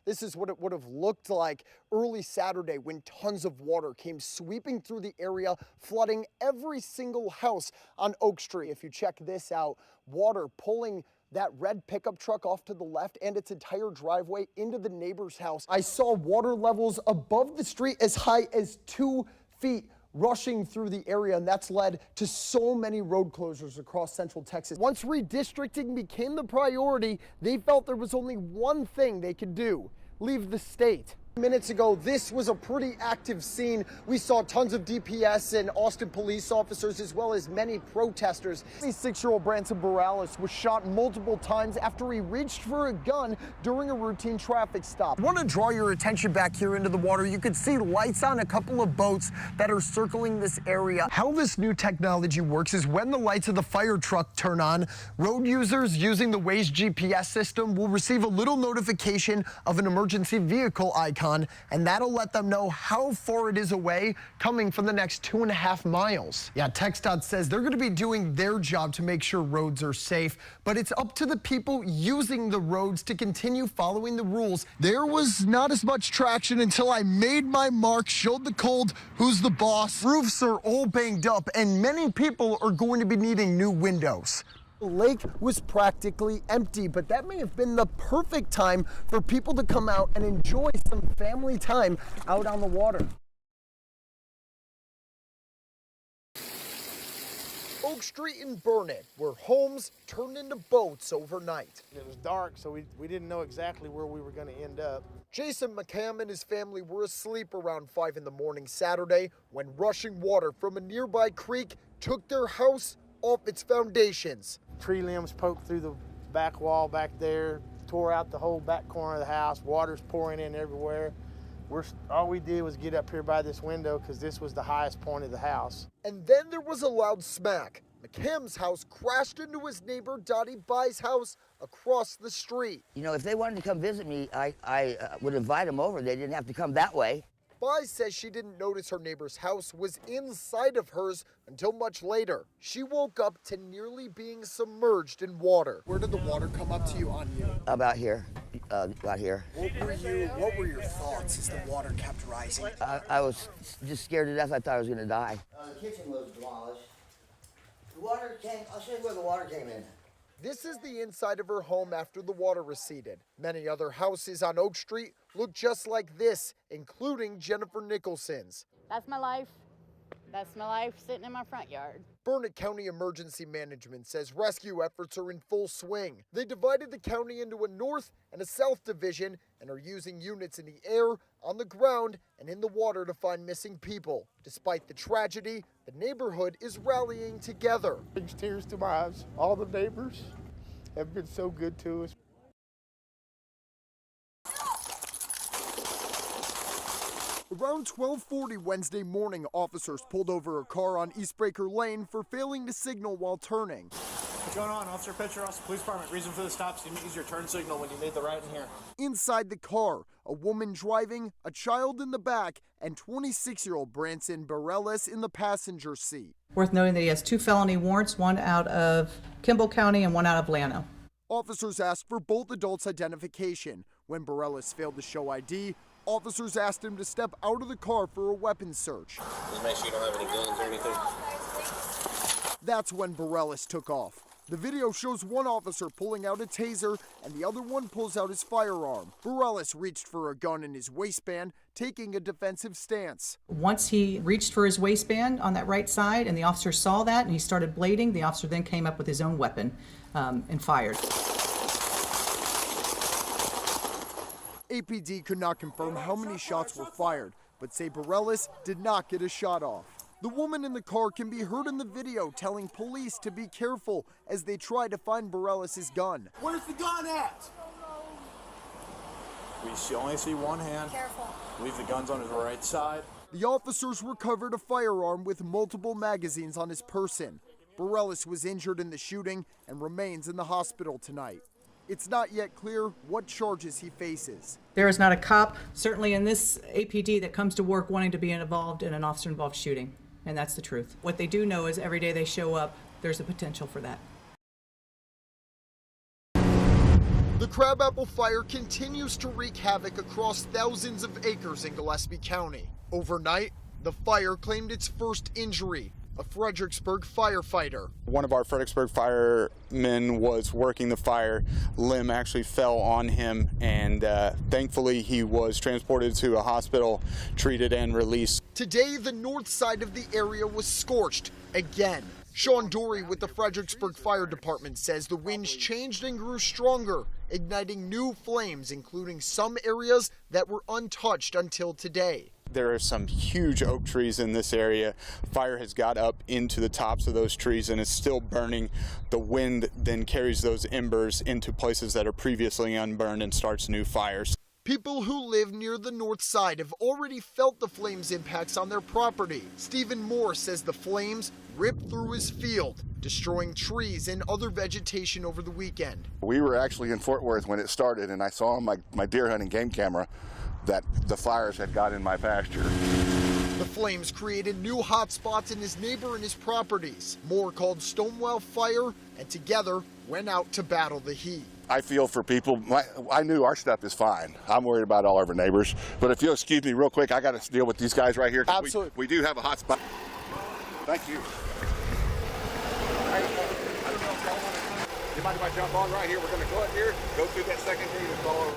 This is what it would have looked like early Saturday when tons of water came sweeping through the area, flooding every single house on Oak Street. If you check this out, water pulling that red pickup truck off to the left and its entire driveway into the neighbor's house. I saw water levels above the street as high as 2 feet rushing through the area, and that's led to so many road closures across Central Texas. Once redistricting became the priority, they felt there was only one thing they could do: leave the state. Minutes ago, this was a pretty active scene. We saw tons of DPS and Austin police officers, as well as many protesters. 26-year-old Branson Morales was shot multiple times after he reached for a gun during a routine traffic stop. I want to draw your attention back here into the water. You can see lights on a couple of boats that are circling this area. How this new technology works is when the lights of the fire truck turn on, road users using the Waze GPS system will receive a little notification of an emergency vehicle icon, and that'll let them know how far it is away, coming from the next 2.5 miles. Yeah, TxDOT says they're going to be doing their job to make sure roads are safe, but it's up to the people using the roads to continue following the rules. There was not as much traction until I made my mark, showed the cold who's the boss. Roofs are all banged up, and many people are going to be needing new windows. The lake was practically empty, but that may have been the perfect time for people to come out and enjoy some family time out on the water. Oak Street in Burnett, where homes turned into boats overnight. It was dark, so we didn't know exactly where we were going to end up. Jason McCam and his family were asleep around 5 in the morning Saturday when rushing water from a nearby creek took their house off its foundations. Tree limbs poked through the back wall back there, tore out the whole back corner of the house. Water's pouring in everywhere. All we did was get up here by this window because this was the highest point of the house. And then there was a loud smack. McCam's house crashed into his neighbor Dottie Bai's house across the street. You know, if they wanted to come visit me, I would invite them over. They didn't have to come that way. Bai says she didn't notice her neighbor's house was inside of hers until much later. She woke up to nearly being submerged in water. Where did the water come up to you on you? About here, about here. What were your thoughts as the water kept rising? I was just scared to death. I thought I was gonna die. The kitchen was demolished. The water came, I'll show you where the water came in. This is the inside of her home after the water receded. Many other houses on Oak Street look just like this, including Jennifer Nicholson's. That's my life. That's my life sitting in my front yard. Burnett County Emergency Management says rescue efforts are in full swing. They divided the county into a north and a south division and are using units in the air, on the ground, and in the water to find missing people. Despite the tragedy, the neighborhood is rallying together. Brings tears to my eyes. All the neighbors have been so good to us. Around 12:40 Wednesday morning, officers pulled over a car on Eastbreaker Lane for failing to signal while turning. What's going on? Officer Pitcher, Austin Police Department. Reason for the stops, you didn't use your turn signal when you made the right in here. Inside the car, a woman driving, a child in the back, and 26-year-old Branson Morales in the passenger seat. Worth noting that he has 2 felony warrants, one out of Kimball County and one out of Llano. Officers asked for both adults' identification. When Morales failed to show ID, officers asked him to step out of the car for a weapons search. Just make sure you don't have any guns or anything. That's when Morales took off. The video shows one officer pulling out a taser and the other one pulls out his firearm. Morales reached for a gun in his waistband, taking a defensive stance. Once he reached for his waistband on that right side and the officer saw that and he started blading, the officer then came up with his own weapon and fired. APD could not confirm how many shots were fired, but say Morales did not get a shot off. The woman in the car can be heard in the video telling police to be careful as they try to find Morales' gun. Where's the gun at? We only see one hand. Careful. I believe the gun's on his right side. The officers recovered a firearm with multiple magazines on his person. Morales was injured in the shooting and remains in the hospital tonight. It's not yet clear what charges he faces. There is not a cop, certainly in this APD, that comes to work wanting to be involved in an officer-involved shooting, and that's the truth. What they do know is every day they show up, there's a potential for that. The crabapple fire continues to wreak havoc across thousands of acres in Gillespie County. Overnight, the fire claimed its first injury, a Fredericksburg firefighter. One of our Fredericksburg firemen was working the fire. Limb actually fell on him, and thankfully he was transported to a hospital, treated, and released. Today, the north side of the area was scorched again. Sean Dory with the Fredericksburg Fire Department says the winds changed and grew stronger, igniting new flames, including some areas that were untouched until today. There are some huge oak trees in this area. Fire has got up into the tops of those trees and is still burning. The wind then carries those embers into places that are previously unburned and starts new fires. People who live near the north side have already felt the flames' impacts on their property. Stephen Moore says the flames ripped through his field, destroying trees and other vegetation over the weekend. We were actually in Fort Worth when it started, and I saw on my deer hunting game camera that the fires had got in my pasture. The flames created new hot spots in his neighbor and his properties. Moore called Stonewall Fire and together went out to battle the heat. I feel for people. I knew our stuff is fine. I'm worried about all of our neighbors. But if you'll excuse me real quick, I got to deal with these guys right here. Absolutely. We do have a hot spot. Thank you. I don't know if y'all want to. You mind if I jump on right here? We're going to go up here, go through that second gate and follow.